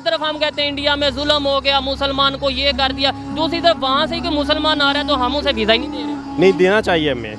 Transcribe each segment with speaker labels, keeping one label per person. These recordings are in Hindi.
Speaker 1: तरफ हम कहते हैं इंडिया में जुल्म हो गया, मुसलमान को ये कर दिया, दूसरी तरफ वहाँ से कि मुसलमान आ रहा है तो हम उसे वीज़ा ही नहीं दे रहे।
Speaker 2: नहीं देना चाहिए हमें,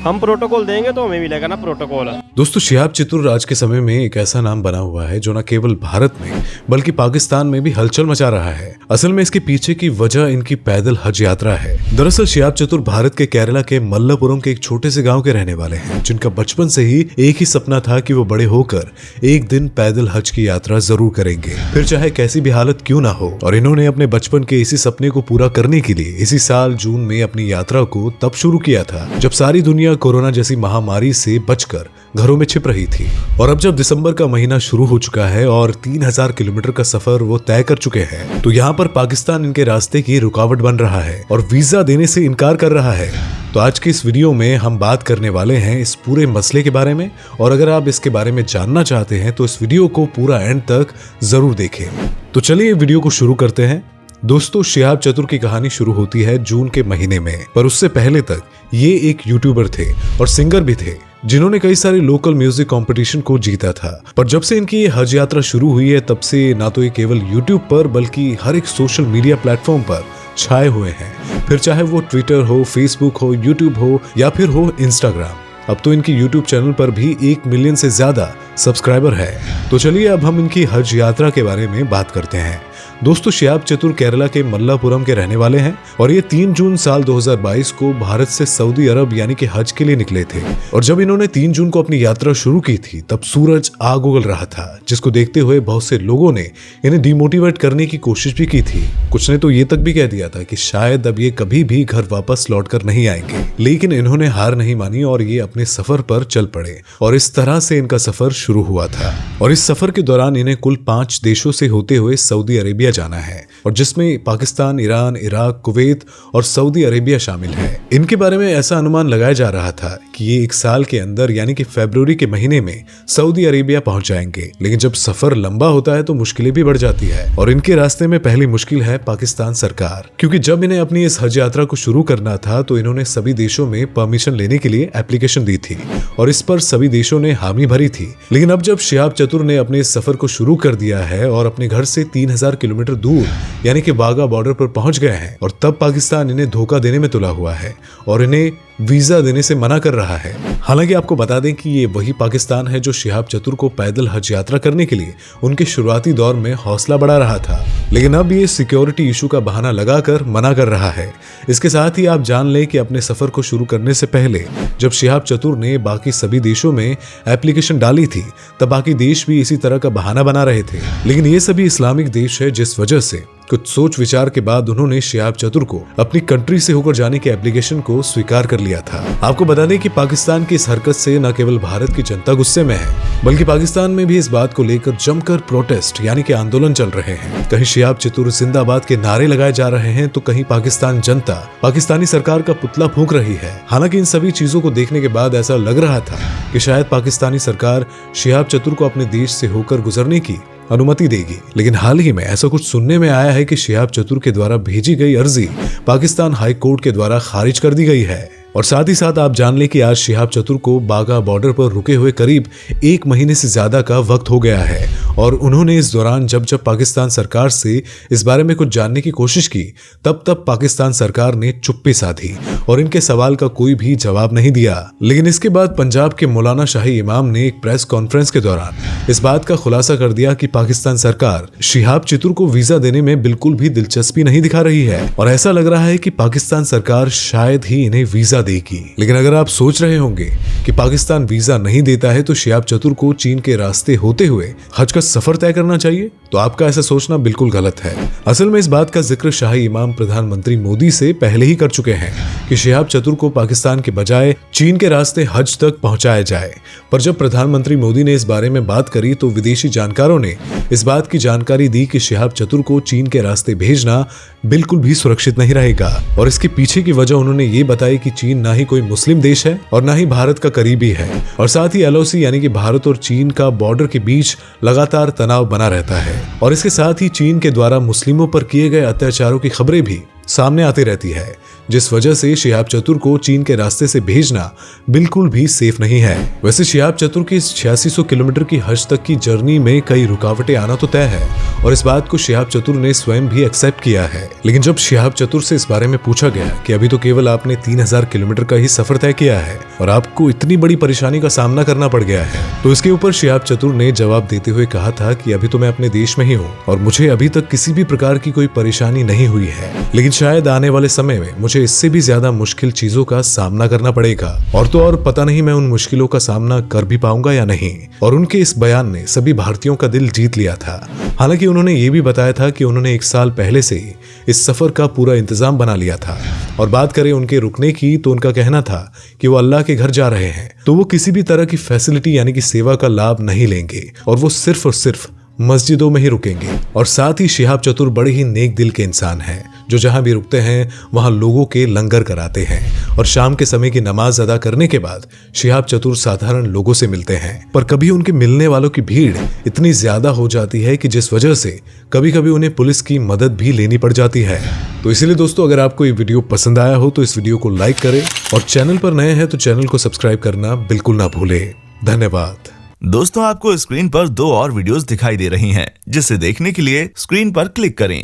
Speaker 2: हम प्रोटोकॉल देंगे तो हमें मिलेगा ना प्रोटोकॉल।
Speaker 3: दोस्तों, शिहाब चतुर आज के समय में एक ऐसा नाम बना हुआ है जो न केवल भारत में बल्कि पाकिस्तान में भी हलचल मचा रहा है। असल में इसके पीछे की वजह इनकी पैदल हज यात्रा है। दरअसल शिहाब चतुर भारत के केरला के मल्लपुरम के एक छोटे से गांव के रहने वाले हैं, जिनका बचपन से ही एक ही सपना था कि वो बड़े होकर एक दिन पैदल हज की यात्रा जरूर करेंगे, फिर चाहे कैसी भी हालत क्यों ना हो। और इन्होंने अपने बचपन के इसी सपने को पूरा करने के लिए इसी साल जून में अपनी यात्रा को तब शुरू किया था जब सारी दुनिया कोरोना जैसी महामारी से बचकर घरों में छिप रही थी। और अब जब दिसंबर का महीना शुरू हो चुका है और 3000 किलोमीटर का सफर वो तय कर चुके हैं, तो यहाँ पर पाकिस्तान इनके रास्ते की रुकावट बन रहा है और वीजा देने से इनकार कर रहा है। तो आज की इस वीडियो में हम बात करने वाले हैं इस पूरे मसले के बारे में, और अगर आप इसके बारे में जानना चाहते हैं तो इस वीडियो को पूरा एंड तक जरूर देखें। तो चलिए वीडियो को शुरू करते हैं। दोस्तों, शिहाब चतुर की कहानी शुरू होती है जून के महीने में, पर उससे पहले तक ये एक यूट्यूबर थे और सिंगर भी थे जिन्होंने कई सारे लोकल म्यूजिक कंपटीशन को जीता था। पर जब से इनकी ये हज यात्रा शुरू हुई है तब से ना तो ये केवल यूट्यूब पर बल्कि हर एक सोशल मीडिया प्लेटफॉर्म पर छाए हुए हैं, फिर चाहे वो ट्विटर हो, फेसबुक हो, यूट्यूब हो या फिर हो इंस्टाग्राम। अब तो इनकी यूट्यूब चैनल पर भी 1 मिलियन से ज्यादा सब्सक्राइबर है। तो चलिए अब हम इनकी हज यात्रा के बारे में बात करते हैं। दोस्तों, शिहाब चतुर केरला के मल्लापुरम के रहने वाले हैं और ये 3 जून साल 2022 को भारत से सऊदी अरब यानी कि हज के लिए निकले थे। और जब इन्होंने 3 जून को अपनी यात्रा शुरू की थी तब सूरज आग उगल रहा था, जिसको देखते हुए बहुत से लोगों ने इन्हें डिमोटिवेट करने की कोशिश भी की थी। कुछ ने तो ये तक भी कह दिया था कि शायद अब ये कभी भी घर वापस लौट कर नहीं आएंगे, लेकिन इन्होंने हार नहीं मानी और ये अपने सफर पर चल पड़े और इस तरह से इनका सफर शुरू हुआ था। और इस सफर के दौरान इन्हें कुल 5 देशों से होते हुए सऊदी अरेबिया जाना है, और जिसमें पाकिस्तान, ईरान, इराक, कुवैत और सऊदी अरेबिया शामिल है। इनके बारे में ऐसा अनुमान लगाया जा रहा था कि ये 1 साल के अंदर यानी कि फरवरी के महीने में सऊदी अरेबिया पहुंच जाएंगे। लेकिन जब सफर लंबा होता है तो मुश्किलें भी बढ़ जाती है, और इनके रास्ते में पहली मुश्किल है पाकिस्तान सरकार। क्योंकि जब इन्हें अपनी इस हज यात्रा को शुरू करना था तो इन्होंने सभी देशों में परमिशन लेने के लिए एप्लीकेशन दी थी और इस पर सभी देशों ने हामी भरी थी। लेकिन अब जब शिहाब चतुर ने अपने इस सफर को शुरू कर दिया है और अपने घर से 3000 किलोमीटर दूर यानी कि वाघा बॉर्डर पर पहुंच गए हैं, और तब पाकिस्तान इन्हें धोखा देने में तुला हुआ है और इन्हें वीजा देने से मना कर रहा है। हालांकि आपको बता दें कि ये वही पाकिस्तान है जो शिहाब चतुर को पैदल हज यात्रा करने के लिए उनके शुरुआती दौर में हौसला बढ़ा रहा था, लेकिन अब ये सिक्योरिटी इशू का बहाना लगाकर मना कर रहा है। इसके साथ ही आप जान लें कि अपने सफर को शुरू करने से पहले जब शिहाब चतुर ने बाकी सभी देशों में एप्लीकेशन डाली थी तब बाकी देश भी इसी तरह का बहाना बना रहे थे, लेकिन ये सभी इस्लामिक देश है, जिस वजह से कुछ सोच विचार के बाद उन्होंने शिहाब चतुर को अपनी कंट्री से होकर जाने के एप्लीकेशन को स्वीकार कर लिया था। आपको बता दें कि पाकिस्तान की इस हरकत से न केवल भारत की जनता गुस्से में है, बल्कि पाकिस्तान में भी इस बात को लेकर जमकर प्रोटेस्ट यानी कि आंदोलन चल रहे हैं। कहीं शिहाब चतुर जिंदाबाद के नारे लगाए जा रहे हैं तो कहीं पाकिस्तान जनता पाकिस्तानी सरकार का पुतला फूंक रही है। हालांकि इन सभी चीजों को देखने के बाद ऐसा लग रहा था कि शायद पाकिस्तानी सरकार शिहाब चतुर को अपने देश से होकर गुजरने की अनुमति देगी, लेकिन हाल ही में ऐसा कुछ सुनने में आया है कि शिहाब चतुर के द्वारा भेजी गई अर्जी पाकिस्तान हाई कोर्ट के द्वारा खारिज कर दी गई है। और साथ ही साथ आप जान लें कि आज शिहाब चतुर को बाघा बॉर्डर पर रुके हुए करीब 1 महीने से ज्यादा का वक्त हो गया है, और उन्होंने इस दौरान जब पाकिस्तान सरकार से इस बारे में कुछ जानने की कोशिश की तब पाकिस्तान सरकार ने चुप्पी साधी और इनके सवाल का कोई भी जवाब नहीं दिया। लेकिन इसके बाद पंजाब के मौलाना शाही इमाम ने एक प्रेस कॉन्फ्रेंस के दौरान इस बात का खुलासा कर दिया कि पाकिस्तान सरकार शिहाब चतुर को वीजा देने में बिल्कुल भी दिलचस्पी नहीं दिखा रही है, और ऐसा लग रहा है कि पाकिस्तान सरकार शायद ही इन्हें वीजा देगी। लेकिन अगर आप सोच रहे होंगे कि पाकिस्तान वीजा नहीं देता है तो शिहाब चतुर को चीन के रास्ते होते हुए हज का सफर तय करना चाहिए, तो आपका ऐसा सोचना बिल्कुल गलत है। असल में इस बात का जिक्र शाही इमाम प्रधानमंत्री मोदी से पहले ही कर चुके हैं कि शिहाब चतुर को पाकिस्तान के बजाय चीन के रास्ते हज तक पहुंचाया जाए। पर जब प्रधानमंत्री मोदी ने इस बारे में बात करी तो विदेशी जानकारों ने इस बात की जानकारी दी कि शिहाब चतुर को चीन के रास्ते भेजना बिल्कुल भी सुरक्षित नहीं रहेगा, और इसके पीछे की वजह उन्होंने ये बताई कि चीन ना ही कोई मुस्लिम देश है और ना ही भारत का करीबी है, और साथ ही LOC यानी कि भारत और चीन का बॉर्डर के बीच लगातार तनाव बना रहता है, और इसके साथ ही चीन के द्वारा मुस्लिमों पर किए गए अत्याचारों की खबरें भी सामने आती रहती है, जिस वजह से शिहाब चतुर को चीन के रास्ते से भेजना बिल्कुल भी सेफ नहीं है। वैसे शिहाब चतुर की इस 8600 किलोमीटर की हज तक की जर्नी में कई रुकावटें आना तो तय है और इस बात को शिहाब चतुर ने स्वयं भी एक्सेप्ट किया है। लेकिन जब शिहाब चतुर से इस बारे में पूछा गया कि अभी तो केवल आपने 3000 किलोमीटर का ही सफर तय किया है और आपको इतनी बड़ी परेशानी का सामना करना पड़ गया है, तो इसके ऊपर शिहाब चतुर ने जवाब देते हुए कहा था कि अभी तो मैं अपने देश में ही हूँ और मुझे अभी तक किसी भी प्रकार की कोई परेशानी नहीं हुई है, लेकिन शायद आने वाले समय में मुझे इससे भी ज्यादा मुश्किल चीजों का सामना करना पड़ेगा और तो और पता नहीं मैं उन मुश्किलों का सामना कर भी पाऊंगा या नहीं। और उनके इस बयान ने सभी भारतीयों का दिल जीत लिया था। हालांकि उन्होंने ये भी बताया था कि उन्होंने 1 साल पहले से ही इस सफर का पूरा इंतजाम बना लिया था। और बात करें उनके रुकने की, तो उनका कहना था कि वो अल्लाह के घर जा रहे हैं तो वो किसी भी तरह की फैसिलिटी यानी कि सेवा का लाभ नहीं लेंगे और वो सिर्फ और सिर्फ मस्जिदों में ही रुकेंगे। और साथ ही शिहाब चतुर बड़े ही नेक दिल के इंसान हैं, जो जहां भी रुकते हैं वहां लोगों के लंगर कराते हैं और शाम के समय की नमाज अदा करने के बाद शिहाब चतुर साधारण लोगों से मिलते हैं। पर कभी उनके मिलने वालों की भीड़ इतनी ज्यादा हो जाती है कि जिस वजह से कभी कभी उन्हें पुलिस की मदद भी लेनी पड़ जाती है। तो इसीलिए दोस्तों, अगर आपको ये वीडियो पसंद आया हो तो इस वीडियो को लाइक करें और चैनल पर नए हैं तो चैनल को सब्सक्राइब करना बिल्कुल ना भूलें। धन्यवाद।
Speaker 4: दोस्तों, आपको स्क्रीन पर 2 और वीडियोस दिखाई दे रही हैं, जिसे देखने के लिए स्क्रीन पर क्लिक करें।